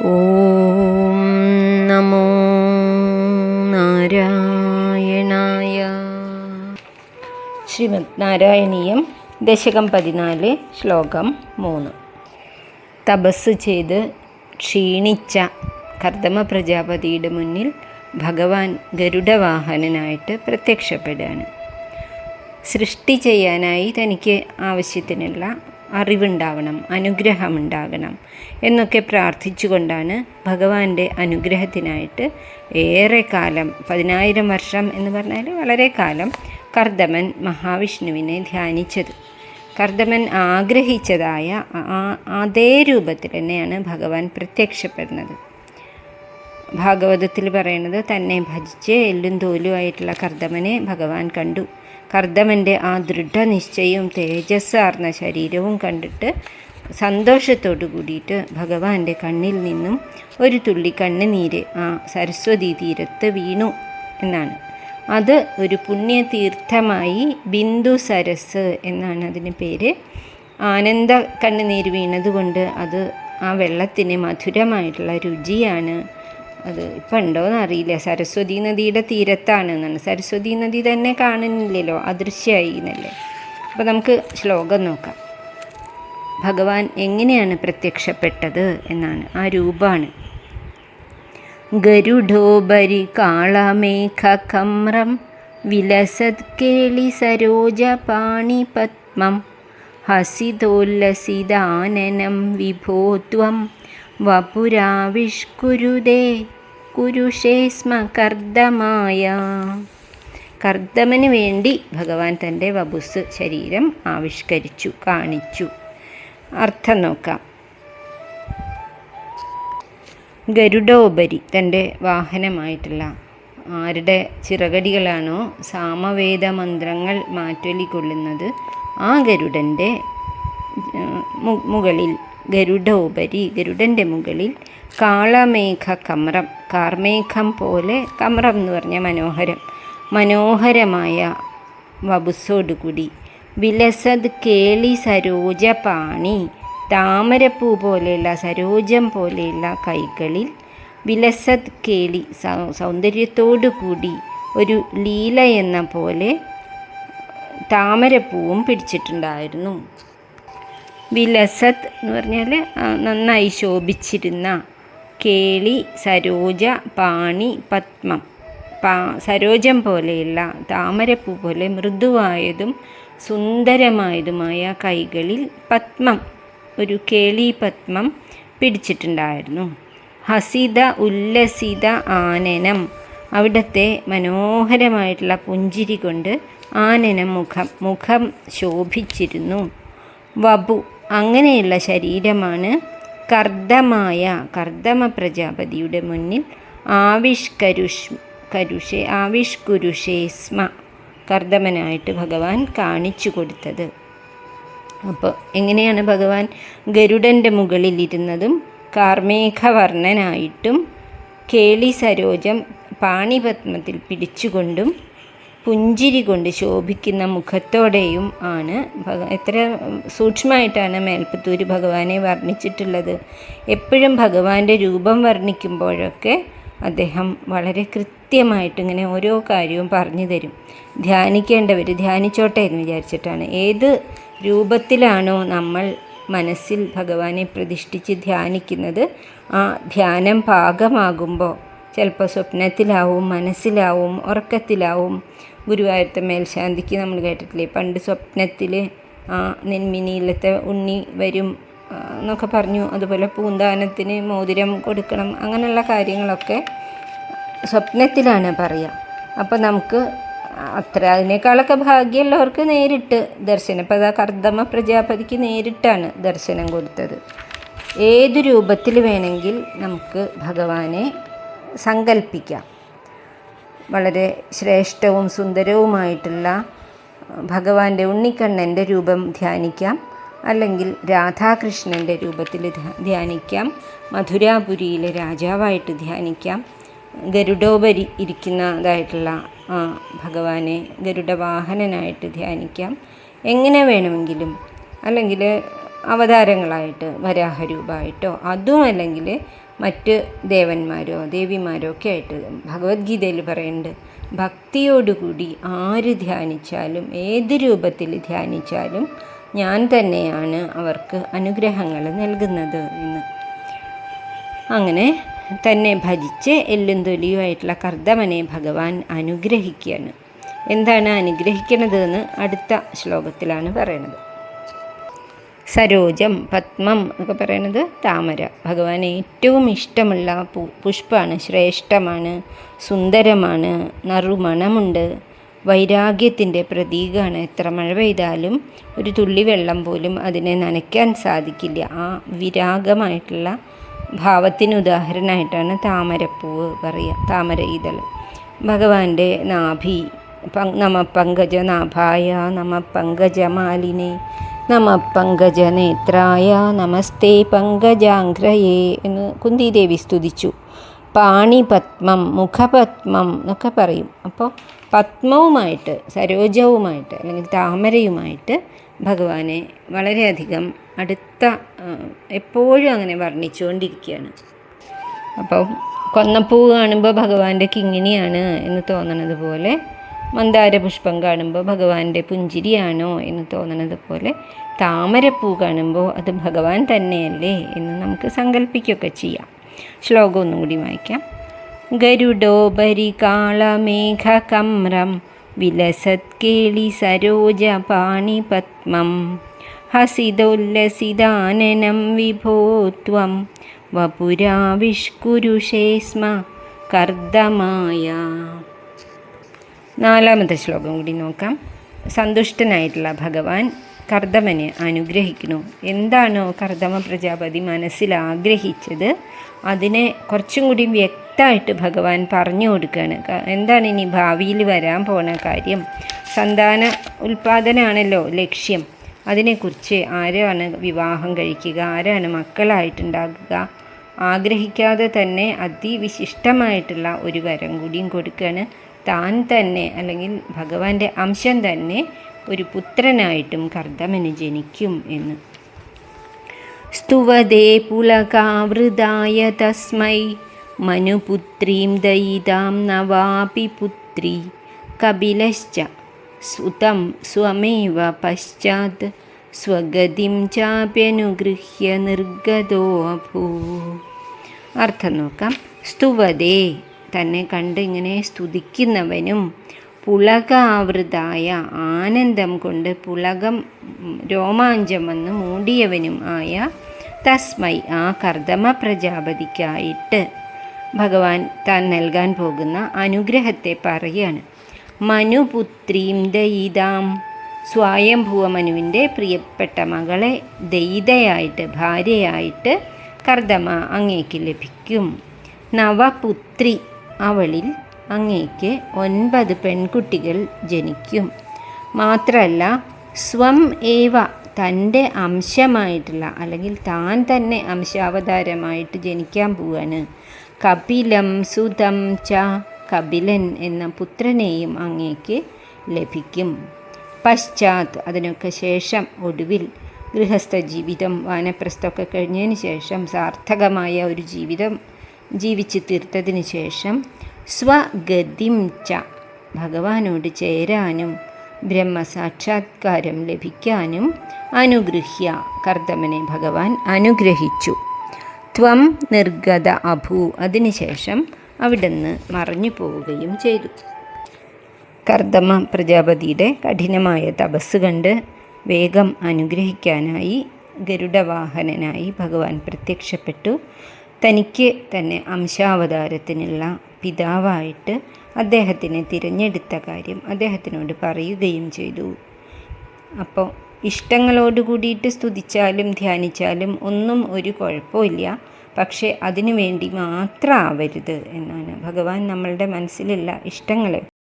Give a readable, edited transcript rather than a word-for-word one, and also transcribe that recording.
ഓം നമോ നാരായണായ. ശ്രീമദ് നാരായണീയം ദശകം 14 ശ്ലോകം 3. തപസ് ചെയ്ത് ക്ഷീണിച്ച കർദമ പ്രജാപതിയുടെ മുന്നിൽ ഭഗവാൻ ഗരുഡവാഹനനായിട്ട് പ്രത്യക്ഷപ്പെടുകയാണ്. സൃഷ്ടി ചെയ്യാനായി തനിക്ക് ആവശ്യത്തിനുള്ള അറിവുണ്ടാവണം, അനുഗ്രഹമുണ്ടാകണം എന്നൊക്കെ പ്രാർത്ഥിച്ചുകൊണ്ടാണ് ഭഗവാന്റെ അനുഗ്രഹത്തിനായിട്ട് ഏറെ കാലം, 10,000 വർഷം എന്ന് പറഞ്ഞാൽ വളരെ കാലം, കർദമൻ മഹാവിഷ്ണുവിനെ ധ്യാനിച്ചത്. കർദമൻ ആഗ്രഹിച്ചതായ അതേ രൂപത്തിൽ തന്നെയാണ് ഭഗവാൻ പ്രത്യക്ഷപ്പെടുന്നത്. ഭാഗവതത്തിൽ പറയുന്നത്, തന്നെ ഭജിച്ച് എല്ലും തോലുമായിട്ടുള്ള കർദമനെ ഭഗവാൻ കണ്ടു. കർദമൻ്റെ ആ ദൃഢനിശ്ചയവും തേജസ്സാർന്ന ശരീരവും കണ്ടിട്ട് സന്തോഷത്തോടു കൂടിയിട്ട് ഭഗവാന്റെ കണ്ണിൽ നിന്നും ഒരു തുള്ളി കണ്ണുനീര് ആ സരസ്വതി തീരത്ത് വീണു എന്നാണ്. അത് ഒരു പുണ്യതീർത്ഥമായി ബിന്ദു സരസ് എന്നാണ് അതിന് പേര്. ആനന്ദ കണ്ണുനീര് വീണതുകൊണ്ട് അത് ആ വെള്ളത്തിന് മധുരമായിട്ടുള്ള രുചിയാണ്. അത് ഇപ്പം ഉണ്ടോയെന്ന് അറിയില്ല. സരസ്വതി നദിയുടെ തീരത്താണ് എന്നാണ്. സരസ്വതി നദി തന്നെ കാണുന്നില്ലല്ലോ, അദൃശ്യമായി എന്നല്ലേ. അപ്പോൾ നമുക്ക് ശ്ലോകം നോക്കാം. ഭഗവാൻ എങ്ങനെയാണ് പ്രത്യക്ഷപ്പെട്ടത് എന്നാണ്, ആ രൂപമാണ്. ഗരുഡോപരി കാളമേഘ കമ്രം വിലസത് കേളി സരോജ പാണി പത്മം ഹസിതോല്ലസിതാനനം വിഭോത്വം വപുരാവിഷ്കുരുദേ കുരുഷേ സ്മ കർദമായ. കർദമന് വേണ്ടി ഭഗവാൻ തൻ്റെ വപുസ് ശരീരം ആവിഷ്കരിച്ചു, കാണിച്ചു. അർത്ഥം നോക്കാം. ഗരുഡോപരി, തൻ്റെ വാഹനമായിട്ടുള്ള ആരുടെ ചിറകടികളാണോ സാമവേദ മന്ത്രങ്ങൾ മാറ്റൊലിക്കൊള്ളുന്നത്, ആ ഗരുഡൻ്റെ മുകളിൽ, ഗരുഡോപരി, ഗരുഡൻ്റെ മുകളിൽ കാളമേഘ കമ്രം, കാർമേഘം പോലെ, കമ്രം എന്ന് പറഞ്ഞാൽ മനോഹരം, മനോഹരമായ വപുസ്സോടുകൂടി, വിലസത് കേളി സരോജ പാണി, താമരപ്പൂ പോലെയുള്ള, സരോജം പോലെയുള്ള കൈകളിൽ, വിലസത് കേളി, സൗന്ദര്യത്തോടു കൂടി ഒരു ലീല എന്ന പോലെ താമരപ്പൂവും പിടിച്ചിട്ടുണ്ടായിരുന്നു. വിലസത് എന്ന് പറഞ്ഞാൽ നന്നായി ശോഭിച്ചിരുന്ന, കേളി സരോജ പാണി പത്മം, സരോജം പോലെയുള്ള, താമരപ്പൂ പോലെ മൃദുവായതും സുന്ദരമായതുമായ കൈകളിൽ പത്മം, ഒരു കേളി പത്മം പിടിച്ചിട്ടുണ്ടായിരുന്നു. ഹസിത ഉല്ലസിത ആനനം, അവിടുത്തെ മനോഹരമായിട്ടുള്ള പുഞ്ചിരി കൊണ്ട് ആനനം, മുഖം ശോഭിച്ചിരുന്നു. വപു, അങ്ങനെയുള്ള ശരീരമാണ് കർദമായ, കർദമ പ്രജാപതിയുടെ മുന്നിൽ ആവിഷ്കുരുഷേ സ്മ, കർദമനായിട്ട് ഭഗവാൻ കാണിച്ചു കൊടുത്തത്. അപ്പോൾ എങ്ങനെയാണ് ഭഗവാൻ ഗരുഡൻ്റെ മുകളിൽ ഇരുന്നതും കാർമേഘവർണ്ണനായിട്ടും കേളി സരോജം പാണിപത്മത്തിൽ പിടിച്ചുകൊണ്ടും പുഞ്ചിരി കൊണ്ട് ശോഭിക്കുന്ന മുഖത്തോടെയും ആണ്. എത്ര സൂക്ഷ്മമായിട്ടാണ് മേൽപ്പത്തൂർ ഭഗവാനെ വർണ്ണിച്ചിട്ടുള്ളത്. എപ്പോഴും ഭഗവാന്റെ രൂപം വർണ്ണിക്കുമ്പോഴൊക്കെ അദ്ദേഹം വളരെ കൃത്യമായിട്ട് ഇങ്ങനെ ഓരോ കാര്യവും പറഞ്ഞു തരും. ധ്യാനിക്കേണ്ടവർ ധ്യാനിച്ചോട്ടെ എന്ന് വിചാരിച്ചിട്ടാണ്. ഏത് രൂപത്തിലാണോ നമ്മൾ മനസ്സിൽ ഭഗവാനെ പ്രതിഷ്ഠിച്ച് ധ്യാനിക്കുന്നത്, ആ ധ്യാനം പാകമാകുമ്പോൾ ചിലപ്പോൾ സ്വപ്നത്തിലാവും, മനസ്സിലാവും, ഉറക്കത്തിലാവും. ഗുരുവായൂരത്തെ മേൽശാന്തിക്ക് നമ്മൾ കേട്ടിട്ടില്ലേ, പണ്ട് സ്വപ്നത്തിൽ ആ നെന്മിനിയിലത്തെ ഉണ്ണി വരും എന്നൊക്കെ പറഞ്ഞു. അതുപോലെ പൂന്താനത്തിന് മോതിരം കൊടുക്കണം, അങ്ങനെയുള്ള കാര്യങ്ങളൊക്കെ സ്വപ്നത്തിലാണ് പറയുക. അപ്പോൾ നമുക്ക് അതിനേക്കാളൊക്കെ ഭാഗ്യമുള്ളവർക്ക് നേരിട്ട് ദർശനം. അപ്പോൾ അതാ കർദമ പ്രജാപതിക്ക് നേരിട്ടാണ് ദർശനം കൊടുത്തത്. ഏതു രൂപത്തിൽ വേണമെങ്കിൽ നമുക്ക് ഭഗവാനെ സങ്കല്പിക്കാം. വളരെ ശ്രേഷ്ഠവും സുന്ദരവുമായിട്ടുള്ള ഭഗവാന്റെ ഉണ്ണിക്കണ്ണൻ്റെ രൂപം ധ്യാനിക്കാം, അല്ലെങ്കിൽ രാധാകൃഷ്ണൻ്റെ രൂപത്തിൽ ധ്യാനിക്കാം, മധുരാപുരിയിലെ രാജാവായിട്ട് ധ്യാനിക്കാം, ഗരുഡോപരി ഇരിക്കുന്നതായിട്ടുള്ള ഭഗവാനെ ഗരുഡവാഹനനായിട്ട് ധ്യാനിക്കാം. എങ്ങനെ വേണമെങ്കിലും, അല്ലെങ്കിൽ അവതാരങ്ങളായിട്ട് വരാഹരൂപമായിട്ടോ, അതും അല്ലെങ്കിൽ മറ്റ് ദേവന്മാരോ ദേവിമാരോ ഒക്കെ ആയിട്ട് ഭഗവത്ഗീതയിൽ പറയുന്നുണ്ട്. ഭക്തിയോടുകൂടി ആര് ധ്യാനിച്ചാലും ഏത് രൂപത്തിൽ ധ്യാനിച്ചാലും ഞാൻ തന്നെയാണ് അവർക്ക് അനുഗ്രഹങ്ങൾ നൽകുന്നത് എന്ന്. അങ്ങനെ തന്നെ ഭജിച്ച് എല്ലും തൊലിയുമായിട്ടുള്ള കർദമനെ ഭഗവാൻ അനുഗ്രഹിക്കുകയാണ്. എന്താണ് അനുഗ്രഹിക്കുന്നത് എന്ന് അടുത്ത ശ്ലോകത്തിലാണ് പറയണത്. സരോജം, പത്മം എന്നൊക്കെ പറയുന്നത് താമര. ഭഗവാൻ ഏറ്റവും ഇഷ്ടമുള്ള പുഷ്പമാണ്, ശ്രേഷ്ഠമാണ്, സുന്ദരമാണ്, നറുമണമുണ്ട്, വൈരാഗ്യത്തിൻ്റെ പ്രതീകമാണ്. എത്ര മഴ പെയ്താലും ഒരു തുള്ളി വെള്ളം പോലും അതിനെ നനയ്ക്കാൻ സാധിക്കില്ല. ആ വിരാഗമായിട്ടുള്ള ഭാവത്തിന് ഉദാഹരണമായിട്ടാണ് താമരപ്പൂവ് പറയുക, താമര ഇതൾ. ഭഗവാന്റെ നാഭി, നമ പങ്കജനാഭായ നമ പങ്കജമാലിനെ നമ പങ്കജനേത്രായ നമസ്തേ പങ്കജാംഘ്രയേ എന്ന് കുന്തിദേവി സ്തുതിച്ചു. പാണിപത്മം, മുഖപത്മം എന്നൊക്കെ പറയും. അപ്പോൾ പത്മവുമായിട്ട്, സരോജവുമായിട്ട് അല്ലെങ്കിൽ താമരയുമായിട്ട് ഭഗവാനെ വളരെയധികം അടുത്ത എപ്പോഴും അങ്ങനെ വർണ്ണിച്ചുകൊണ്ടിരിക്കുകയാണ്. അപ്പോൾ കൊന്നപ്പൂവ് കാണുമ്പോൾ ഭഗവാന്റെ കിങ്ങിണിയാണ് എന്ന് തോന്നണത് പോലെ, മന്ദാരപുഷ്പം കാണുമ്പോൾ ഭഗവാന്റെ പുഞ്ചിരിയാണോ എന്ന് തോന്നണത് പോലെ, താമരപ്പൂ കാണുമ്പോൾ അത് ഭഗവാൻ തന്നെയല്ലേ എന്ന് നമുക്ക് സങ്കല്പിക്കുകയൊക്കെ ചെയ്യാം. ശ്ലോകം ഒന്നും കൂടി വായിക്കാം. ഗരുഡോപരി കാളമേഘകമ്രം വിലസത്കേളി സരോജ പാണിപത്മം ഹസിതോല്ലസിതാനനം വിഭോത്വം വപുരാവിഷ്കുരുഷേ സ്മ കർദമായ. നാലാമത്തെ ശ്ലോകം കൂടി നോക്കാം. സന്തുഷ്ടനായിട്ടുള്ള ഭഗവാൻ കർദമനെ അനുഗ്രഹിക്കുന്നു. എന്താണോ കർദമ പ്രജാപതി മനസ്സിൽ ആഗ്രഹിച്ചത് അതിനെ കുറച്ചും കൂടി വ്യക്തമായിട്ട് ഭഗവാൻ പറഞ്ഞു കൊടുക്കുകയാണ്. എന്താണ് ഇനി ഭാവിയിൽ വരാൻ പോണ കാര്യം? സന്താന ഉൽപാദനമാണല്ലോ ലക്ഷ്യം. അതിനെക്കുറിച്ച് ആരാണ് വിവാഹം കഴിക്കുക, ആരാണ് മക്കളായിട്ടുണ്ടാകുക, ആഗ്രഹിക്കാതെ തന്നെ അതിവിശിഷ്ടമായിട്ടുള്ള ഒരു വരം കൂടിയും കൊടുക്കുകയാണ്. താൻ തന്നെ അല്ലെങ്കിൽ ഭഗവാന്റെ അംശം തന്നെ ഒരു പുത്രനായിട്ടും കർദമന് ജനിക്കും എന്ന്. സ്തുവദേ പുലകാവൃതായ തസ്മൈ മനുപുത്രീം ദയിതാം നവാപി പുത്രി കപിലശ്ച സുതം സ്വമേവ പശ്ചാത് സ്വഗതിം ചാപ്യനുഗൃഹ്യ നിർഗതോ അഭൂ. അർത്ഥം നോക്കാം. സ്തുവദേ, തന്നെ കണ്ട് ഇങ്ങനെ സ്തുതിക്കുന്നവനും, പുളകാവൃതായ, ആനന്ദം കൊണ്ട് പുളകം രോമാഞ്ചം വന്ന് മൂടിയവനും ആയ തസ്മൈ, ആ കർദമ പ്രജാപതിക്കായിട്ട് ഭഗവാൻ താൻ നൽകാൻ പോകുന്ന അനുഗ്രഹത്തെ പറയുകയാണ്. മനുപുത്രീം ദയിതാം, സ്വയംഭുവ മനുവിൻ്റെ പ്രിയപ്പെട്ട മകളെ ദയിതയായിട്ട്, ഭാര്യയായിട്ട് കർദമ അങ്ങേക്ക് ലഭിക്കും. നവപുത്രി, അവളിൽ അങ്ങേക്ക് 9 പെൺകുട്ടികൾ ജനിക്കും. മാത്രമല്ല സ്വം ഏവ, തൻ്റെ അംശമായിട്ടുള്ള അല്ലെങ്കിൽ താൻ തന്നെ അംശാവതാരമായിട്ട് ജനിക്കാൻ പോവാണ്. കപിലം സുതം ച, കപിലൻ എന്ന പുത്രനെയും അങ്ങേക്ക് ലഭിക്കും. പശ്ചാത്ത്, അതിനൊക്കെ ശേഷം, ഒടുവിൽ ഗൃഹസ്ഥ ജീവിതം, വാനപ്രസ്ഥമൊക്കെ കഴിഞ്ഞതിന് ശേഷം സാർത്ഥകമായ ഒരു ജീവിതം ജീവിച്ച് തീർത്തതിന് ശേഷം സ്വഗതിം ച, ഭഗവാനോട് ചേരാനും ബ്രഹ്മസാക്ഷാത്കാരം ലഭിക്കാനും അനുഗൃഹ്യ, കർദമനെ ഭഗവാൻ അനുഗ്രഹിച്ചു. ത്വം നിർഗത അഭൂ, അതിനുശേഷം അവിടുന്ന് മറഞ്ഞു പോവുകയും ചെയ്തു. കർദമ പ്രജാപതിയുടെ കഠിനമായ തപസ് കണ്ട് വേഗം അനുഗ്രഹിക്കാനായി ഗരുഡവാഹനനായി ഭഗവാൻ പ്രത്യക്ഷപ്പെട്ടു. തനിക്ക് തന്നെ അംശാവതാരത്തിനുള്ള പിതാവായിട്ട് അദ്ദേഹത്തിനെ തിരഞ്ഞെടുത്ത കാര്യം അദ്ദേഹത്തിനോട് പറയുകയും ചെയ്തു. അപ്പോൾ ഇഷ്ടങ്ങളോട് കൂടിയിട്ട് സ്തുതിച്ചാലും ധ്യാനിച്ചാലും ഒന്നും ഒരു കുഴപ്പമില്ല. പക്ഷേ അതിനു വേണ്ടി മാത്രം ആവരുത് എന്നാണ്. ഭഗവാൻ നമ്മളുടെ മനസ്സിലുള്ള ഇഷ്ടങ്ങളെ